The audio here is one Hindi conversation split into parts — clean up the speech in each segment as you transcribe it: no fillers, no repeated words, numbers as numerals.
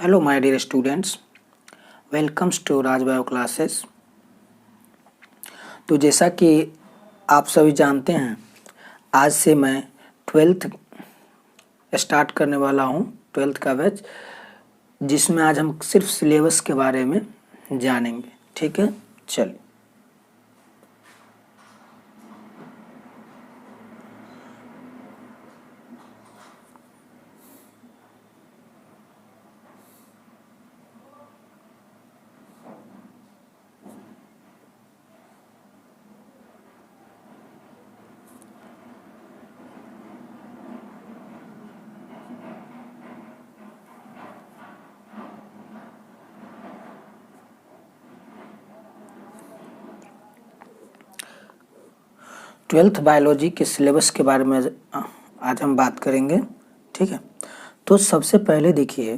Hello my dear students, welcomes to Raj bio classes. तो जैसा कि आप सभी जानते हैं, आज से मैं 12th स्टार्ट करने वाला हूं, 12th का बैच, जिसमें आज हम सिर्फ सिलेबस के बारे में जानेंगे। ठीक है, चलिए। ट्वेल्थ बायोलॉजी के सिलेबस के बारे में आज हम बात करेंगे। ठीक है, तो सबसे पहले देखिए,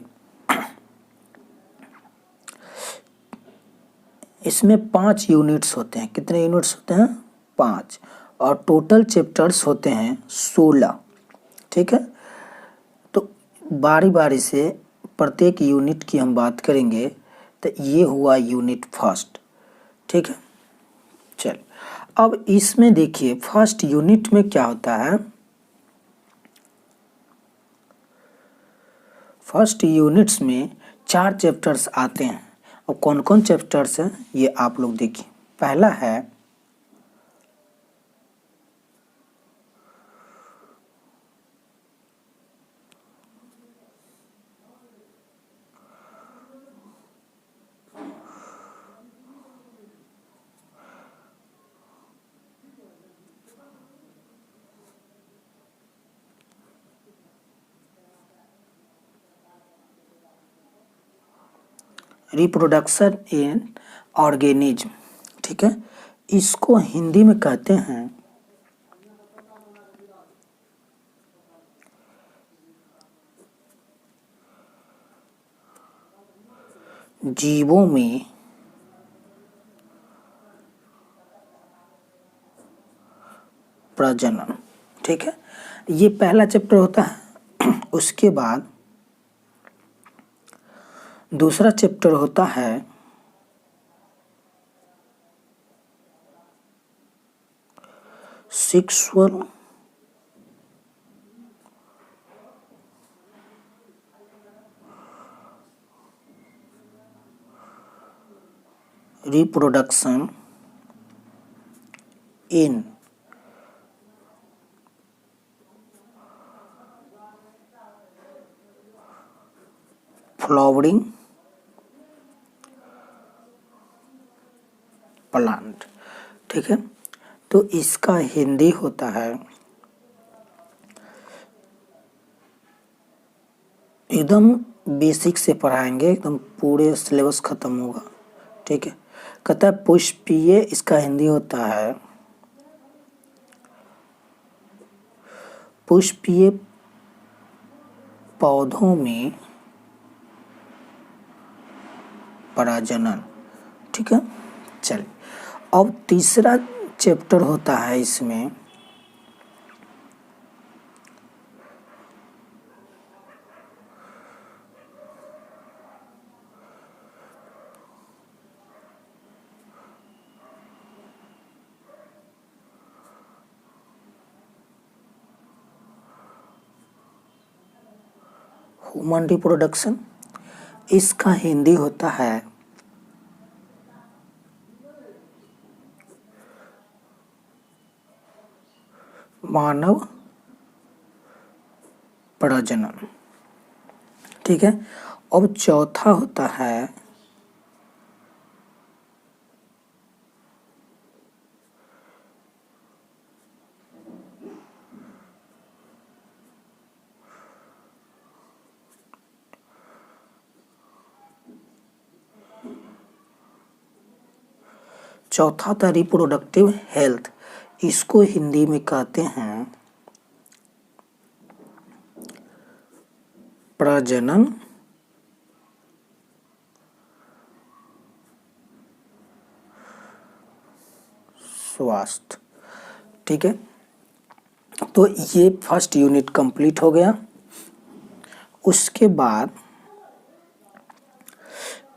इसमें 5 यूनिट्स होते हैं। कितने यूनिट्स होते हैं? 5। और टोटल चैप्टर्स होते हैं 16। ठीक है, तो बारी बारी से प्रत्येक यूनिट की हम बात करेंगे। तो ये हुआ यूनिट फर्स्ट। ठीक है, चल अब इसमें देखिए, फर्स्ट यूनिट में क्या होता है। फर्स्ट यूनिट्स में 4 चैप्टर्स आते हैं। और कौन कौन चैप्टर्स हैं ये आप लोग देखिए। पहला है रिप्रोडक्शन इन ऑर्गेनिज्म। ठीक है, इसको हिंदी में कहते हैं जीवों में प्रजनन। ठीक है, ये पहला चैप्टर होता है। उसके बाद दूसरा चैप्टर होता है sexual reproduction in flowering plant. ठीक है, तो इसका हिंदी होता है, एकदम बेसिक से पढ़ाएंगे, एकदम पूरे सिलेबस खत्म होगा। ठीक है, कहता है पुष्पीय। इसका हिंदी होता है पुष्पीय पौधों में प्रजनन। ठीक है, चलिए। अब तीसरा चैप्टर होता है इसमें ह्यूमन रिप्रोडक्शन। इसका हिंदी होता है मानव प्रजनन। ठीक है, अब चौथा होता है चौथा था रिप्रोडक्टिव हेल्थ। इसको हिंदी में कहते हैं प्रजनन स्वास्थ्य। ठीक है, तो ये फर्स्ट यूनिट कंप्लीट हो गया। उसके बाद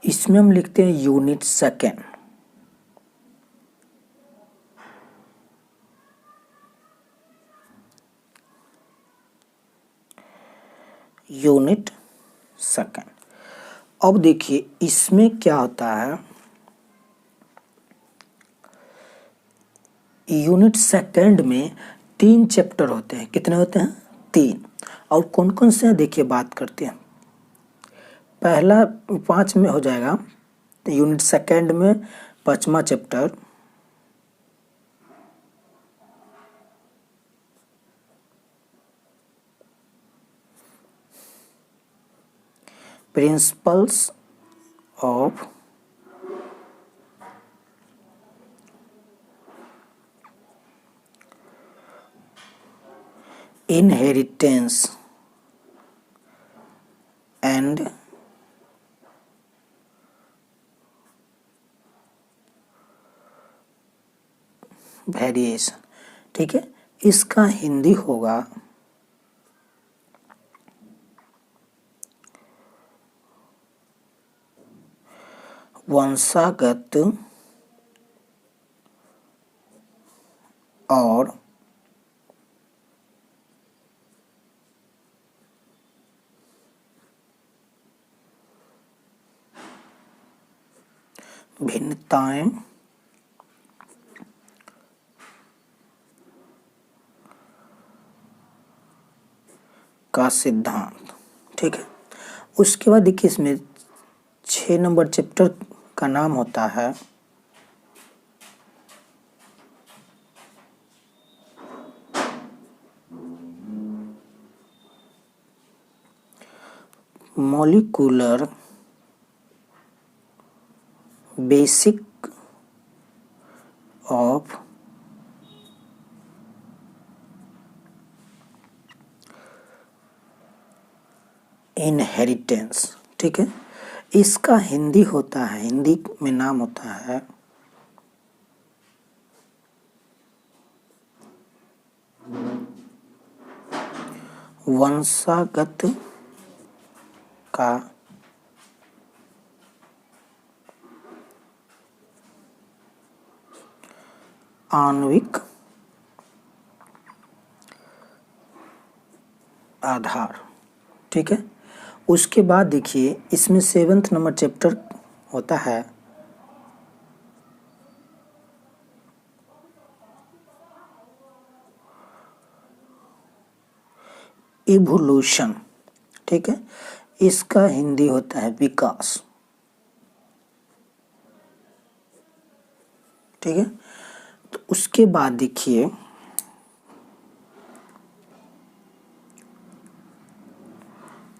इसमें हम लिखते हैं यूनिट सेकेंड। Unit second. अब देखिए इसमें क्या होता है, यूनिट सेकेंड में 3 चैप्टर होते हैं। कितने होते हैं? 3। और कौन कौन से हैं देखिए बात करते हैं। पहला 5 में हो जाएगा, यूनिट सेकेंड में 5वां chapter principles of inheritance and variation. ठीक है, इसका हिंदी होगा वंशागत और भिन्नताएं का सिद्धांत। ठीक है, उसके बाद देखिए इसमें 6 नंबर चैप्टर का नाम होता है मॉलिक्यूलर बेसिक ऑफ इनहेरिटेंस। ठीक है, इसका हिंदी होता है, हिंदी में नाम होता है वंशागत का आणविक आधार। ठीक है, उसके बाद देखिए इसमें 7th नंबर चैप्टर होता है इवोल्यूशन। ठीक है, इसका हिंदी होता है विकास। ठीक है, तो उसके बाद देखिए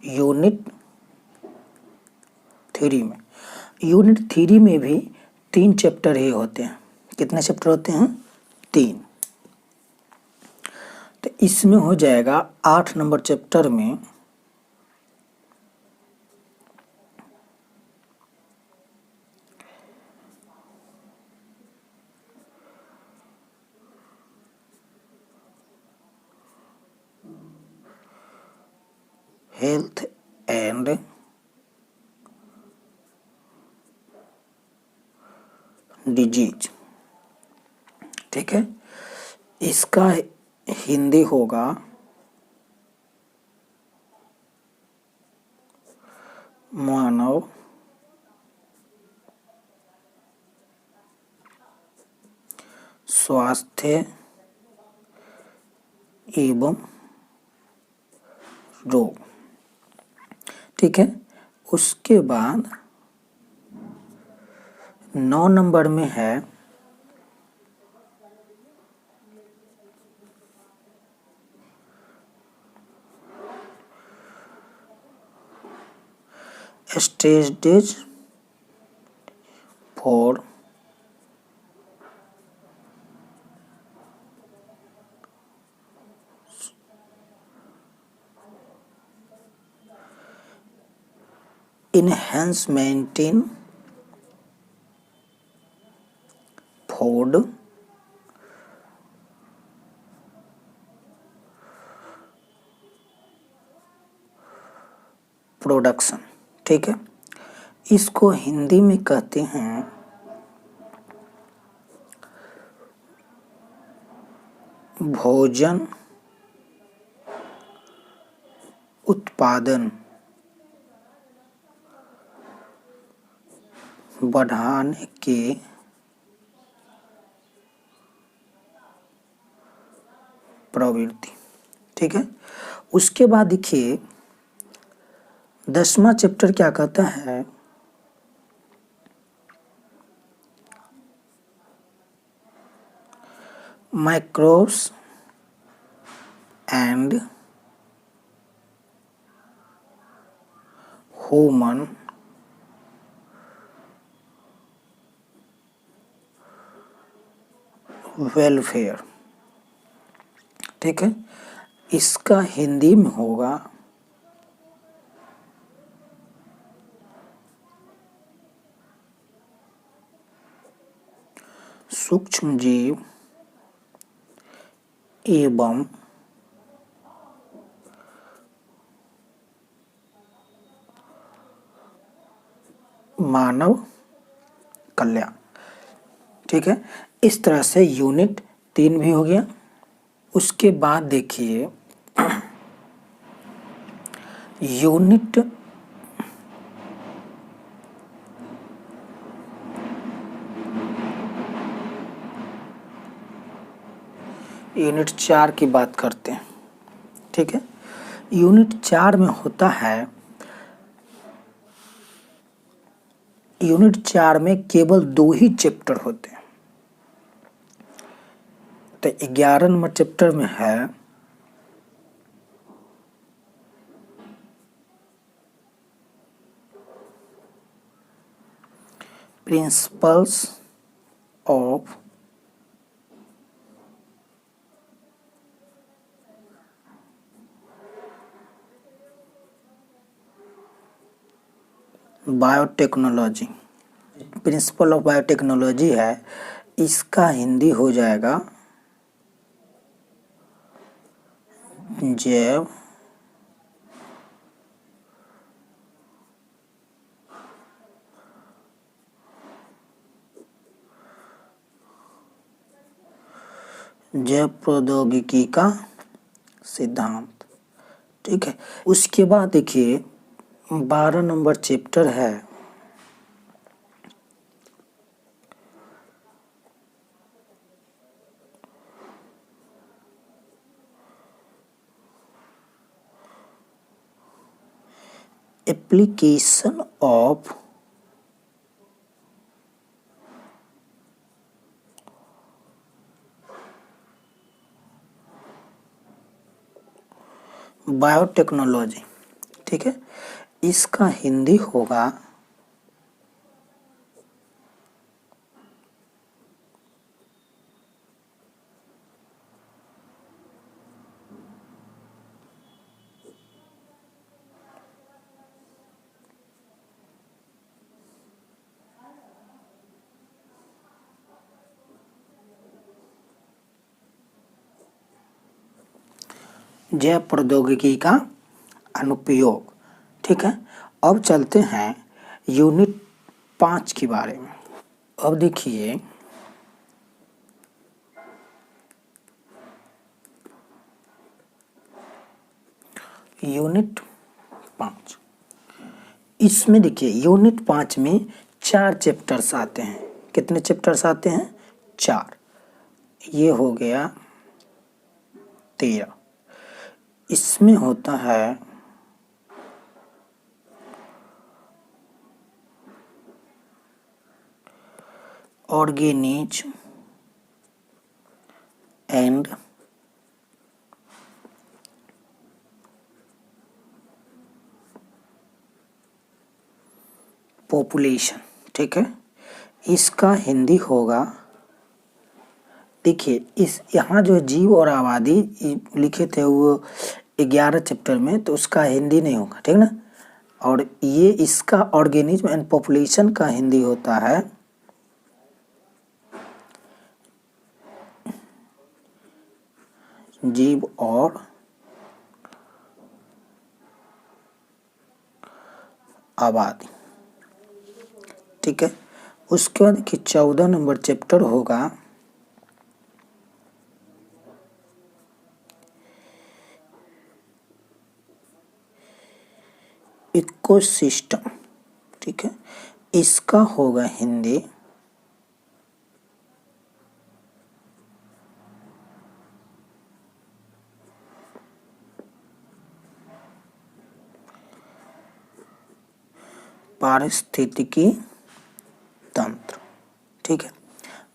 यूनिट 3 में, यूनिट 3 में भी 3 चैप्टर ही होते हैं। कितने चैप्टर होते हैं? 3। तो इसमें हो जाएगा 8 नंबर चैप्टर में हेल्थ एंड डिजीज। ठीक है, इसका हिंदी होगा मानव स्वास्थ्य एवं रोग। ठीक है, उसके बाद 9 नंबर में है stages for enhancement in food production. ठीक है, इसको हिंदी में कहते हैं भोजन उत्पादन बढ़ाने के प्रवृत्ति। ठीक है, उसके बाद देखिए 10वां चैप्टर क्या कहता है, माइक्रोब्स एंड ह्यूमन वेलफेयर। ठीक है, इसका हिंदी में होगा सूक्ष्म जीव एवं मानव कल्याण। ठीक है, इस तरह से यूनिट 3 भी हो गया। उसके बाद देखिए यूनिट यूनिट 4 की बात करते हैं। ठीक है, यूनिट 4 में होता है, यूनिट 4 में केवल 2 ही चैप्टर होते हैं। तो 11 नंबर चैप्टर में है principles of biotechnology. Principle of biotechnology है, इसका हिंदी हो जाएगा जैव जैव प्रौद्योगिकी का सिद्धांत। ठीक है, उसके बाद देखिए 12 नंबर चैप्टर है एप्लीकेशन ऑफ बायोटेक्नोलॉजी। ठीक है, इसका हिंदी होगा जैव प्रौद्योगिकी का अनुप्रयोग। ठीक है, अब चलते हैं यूनिट 5 के बारे में। अब देखिए यूनिट 5, इसमें देखिए यूनिट 5 में 4 चैप्टर्स आते हैं। कितने चैप्टर्स आते हैं? 4। ये हो गया 13। इसमें होता है ऑर्गेनिज्म एंड पॉपुलेशन। ठीक है, इसका हिंदी होगा, देखिए इस यहाँ जो जीव और आबादी लिखे थे वो 11 चैप्टर में, तो उसका हिंदी नहीं होगा। ठीक ना, और ये इसका ऑर्गेनिज्म एंड पॉपुलेशन का हिंदी होता है जीव और आबादी। ठीक है। उसके बाद देखिए 14 नंबर चैप्टर होगा इकोसिस्टम, ठीक है। इसका होगा हिंदी पारिस्थितिकी तंत्र, ठीक है।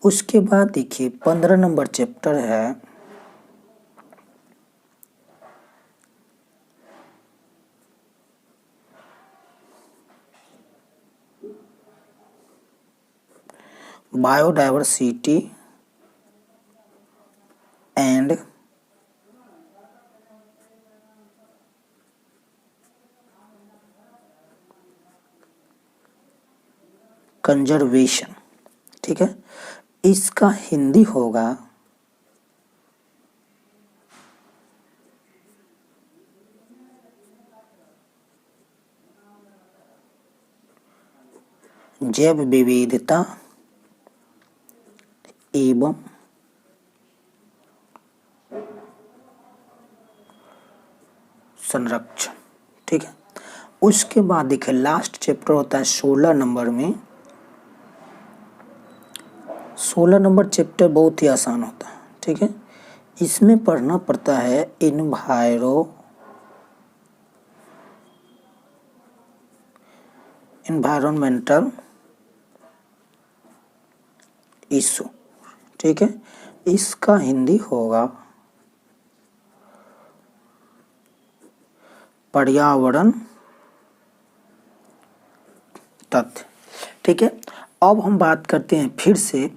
उसके बाद देखिए 15 नंबर चैप्टर है बायोडाइवर्सिटी एंड कंजर्वेशन, ठीक है। इसका हिंदी होगा जैव विविधता एवं संरक्षण, ठीक है। उसके बाद देखिए लास्ट चैप्टर होता है 16 नंबर में। 16 नंबर चैप्टर बहुत ही आसान होता है, ठीक है। इसमें पढ़ना पड़ता है एनवायरमेंटल इशू, ठीक है। इसका हिंदी होगा पर्यावरण तथ्य, ठीक है। अब हम बात करते हैं फिर से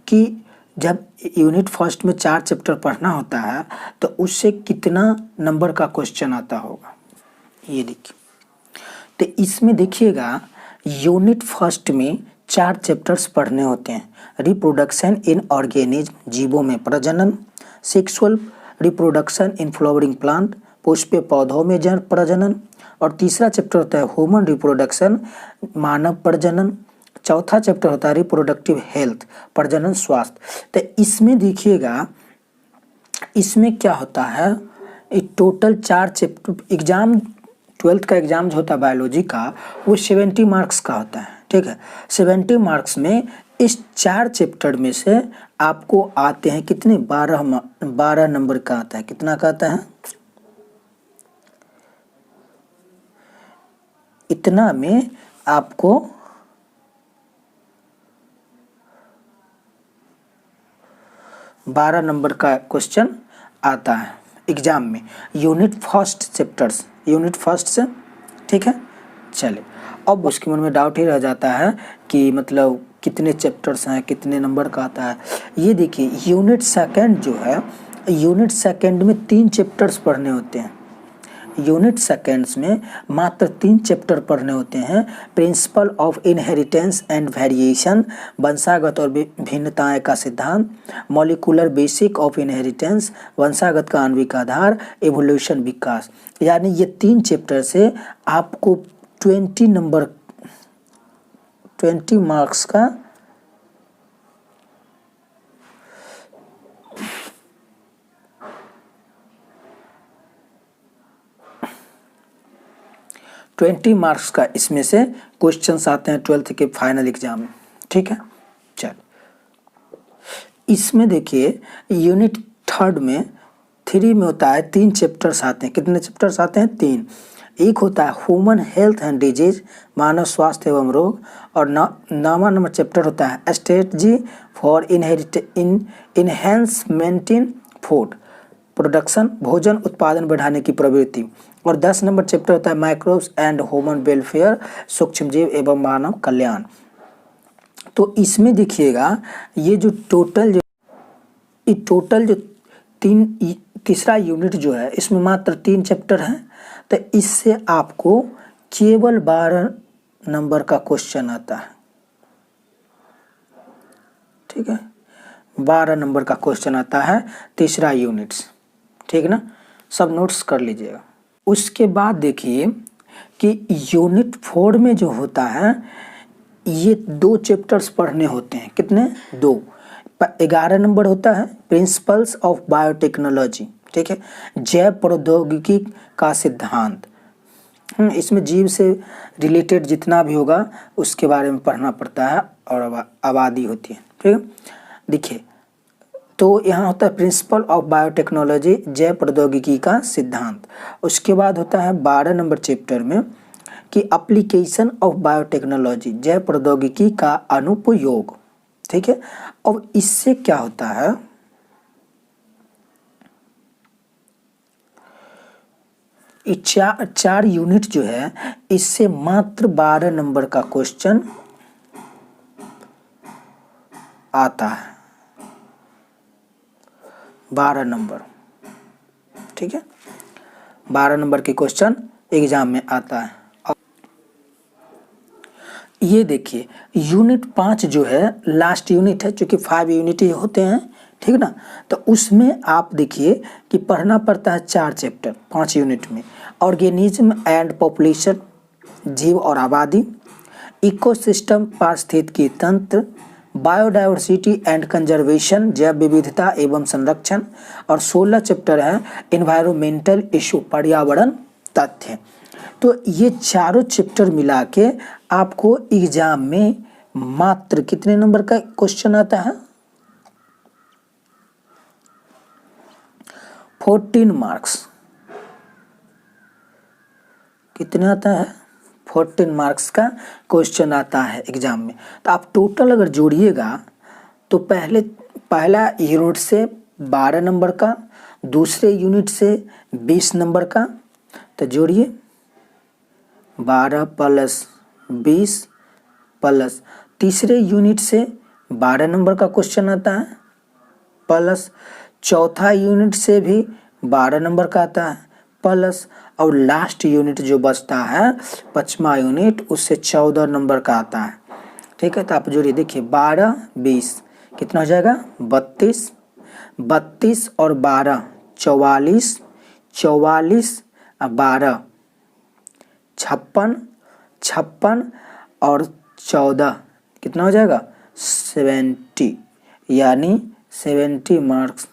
कि जब यूनिट फर्स्ट में 4 चैप्टर पढ़ना होता है तो उससे कितना नंबर का क्वेश्चन आता होगा, ये देखिए। तो इसमें देखिएगा यूनिट फर्स्ट में 4 चैप्टर्स पढ़ने होते हैं। रिप्रोडक्शन इन ऑर्गेनिज्म, जीवों में प्रजनन। Sexual reproduction in flowering plant, पुष्पीय पौधों में जन प्रजनन। और तीसरा चैप्टर होता है ह्यूमन रिप्रोडक्शन, मानव प्रजनन। चौथा चैप्टर होता है रिप्रोडक्टिव हेल्थ, प्रजनन स्वास्थ्य। तो इसमें देखिएगा इसमें क्या होता है, टोटल 4 चैप्टर एग्जाम 12th का एग्जाम जो होता है बायोलॉजी का वो 70 मार्क्स का होता है, ठीक है। 70 मार्क्स में इस 4 चैप्टर में से आपको आते हैं कितने, 12 नंबर का आता है। कितना का आता है, इतना में आपको 12 नंबर का क्वेश्चन आता है एग्जाम में, unit first chapters, unit first से, ठीक है। चले, अब उसके मन में डाउट ही रह जाता है कि मतलब कितने चैप्टर्स हैं, कितने नंबर का आता है। ये देखिए यूनिट सेकंड जो है, यूनिट सेकंड में 3 चैप्टर्स पढ़ने होते हैं। यूनिट सेकेंड्स में मात्र 3 चैप्टर पढ़ने होते हैं। Principle of inheritance and variation, वंशागत और भिन्नताएं का सिद्धांत। मॉलिकुलर बेसिक ऑफ इनहेरिटेंस, वंशागत का आणविक आधार। एवोल्यूशन, विकास। यानी ये 3 चैप्टर से आपको 20 मार्क्स का 20 मार्क्स का इसमें से क्वेश्चंस आते हैं 12th के फाइनल एग्जाम में, ठीक है। चल, इसमें देखिए यूनिट थर्ड में 3 में होता है 3 चैप्टर्स आते हैं। कितने चैप्टर्स आते हैं, 3। एक होता है ह्यूमन हेल्थ एंड डिजीज, मानव स्वास्थ्य एवं रोग। और 9वां नंबर चैप्टर होता है strategy for enhancement in food production, भोजन उत्पादन बढ़ाने की प्रवृत्ति। और 10 नंबर चैप्टर होता है माइक्रोब्स एंड ह्यूमन वेलफेयर, सूक्ष्मजीव एवं मानव कल्याण। तो इसमें देखिएगा ये जो टोटल जो तीसरा यूनिट जो है इसमें मात्र 3 चैप्टर हैं। तो इससे आपको केवल 12 नंबर का क्वेश्चन आता है, ठीक है। 12 नंबर का क्वेश्चन आता है तीसरा यूनिट्स, ठीक ना। सब नोट्स कर लीजिएगा। उसके बाद देखिए कि यूनिट 4 में जो होता है ये 2 चैप्टर्स पढ़ने होते हैं। कितने? 2। 11 नंबर होता है प्रिंसिपल्स ऑफ बायोटेक्नोलॉजी, ठीक है, जैव प्रौद्योगिकी का सिद्धांत। इसमें जीव से रिलेटेड जितना भी होगा उसके बारे में पढ़ना पड़ता है और आबादी होती है, ठीक है। देखिए, तो यहाँ होता है प्रिंसिपल ऑफ बायोटेक्नोलॉजी, जैव प्रौद्योगिकी का सिद्धांत। उसके बाद होता है 12 नंबर चैप्टर में कि एप्लीकेशन ऑफ बायोटेक्नोलॉजी, जैव प्रौद्योगिकी का अनुप्रयोग, ठीक है। अब इससे क्या होता है, चार यूनिट जो है इससे मात्र 12 नंबर का क्वेश्चन आता है, 12 नंबर, ठीक है। 12 नंबर के क्वेश्चन एग्जाम में आता है। ये देखिए यूनिट 5 जो है लास्ट यूनिट है, चूँकि 5 यूनिट ही होते हैं, ठीक ना। तो उसमें आप देखिए कि पढ़ना पड़ता है 4 चैप्टर 5 यूनिट में। ऑर्गेनिज्म एंड पॉपुलेशन, जीव और आबादी, इकोसिस्टम पारिस्थितिकी तंत्र, बायोडाइवर्सिटी एंड कंजर्वेशन, जैव विविधता एवं संरक्षण, और 16 चैप्टर है एनवायरमेंटल इशू, पर्यावरण तथ्य। तो ये चारों चैप्टर मिला के आपको एग्जाम में मात्र कितने नंबर का क्वेश्चन आता है? 14 मार्क्स। कितने आता है? 14 मार्क्स का क्वेश्चन आता है एग्जाम में। तो आप टोटल अगर जोड़िएगा तो पहला यूनिट से 12 नंबर का, दूसरे यूनिट से 20 नंबर का, तो जोड़िए 12 प्लस 20 प्लस तीसरे यूनिट से 12 नंबर का क्वेश्चन आता है, प्लस चौथा यूनिट से भी 12 नंबर का आता है, प्लस और लास्ट यूनिट जो बचता है 5वां यूनिट, उससे 14 नंबर का आता है, ठीक है। तो आप जोड़िए, देखिए 12 20 कितना हो जाएगा? 32, 32 और 12 44, 44 और 12 56, 56 और 14 कितना हो जाएगा? 70, यानी 70 मार्क्स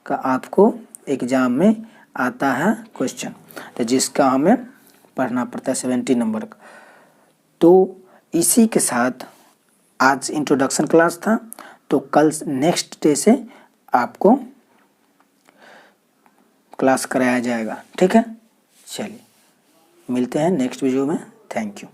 का आपको एग्जाम में आता है क्वेश्चन, तो जिसका हमें पढ़ना पड़ता है 70 नंबर का। तो इसी के साथ आज इंट्रोडक्शन क्लास था, तो कल नेक्स्ट डे से आपको क्लास कराया जाएगा, ठीक है। चलिए मिलते हैं नेक्स्ट वीडियो में। Thank you.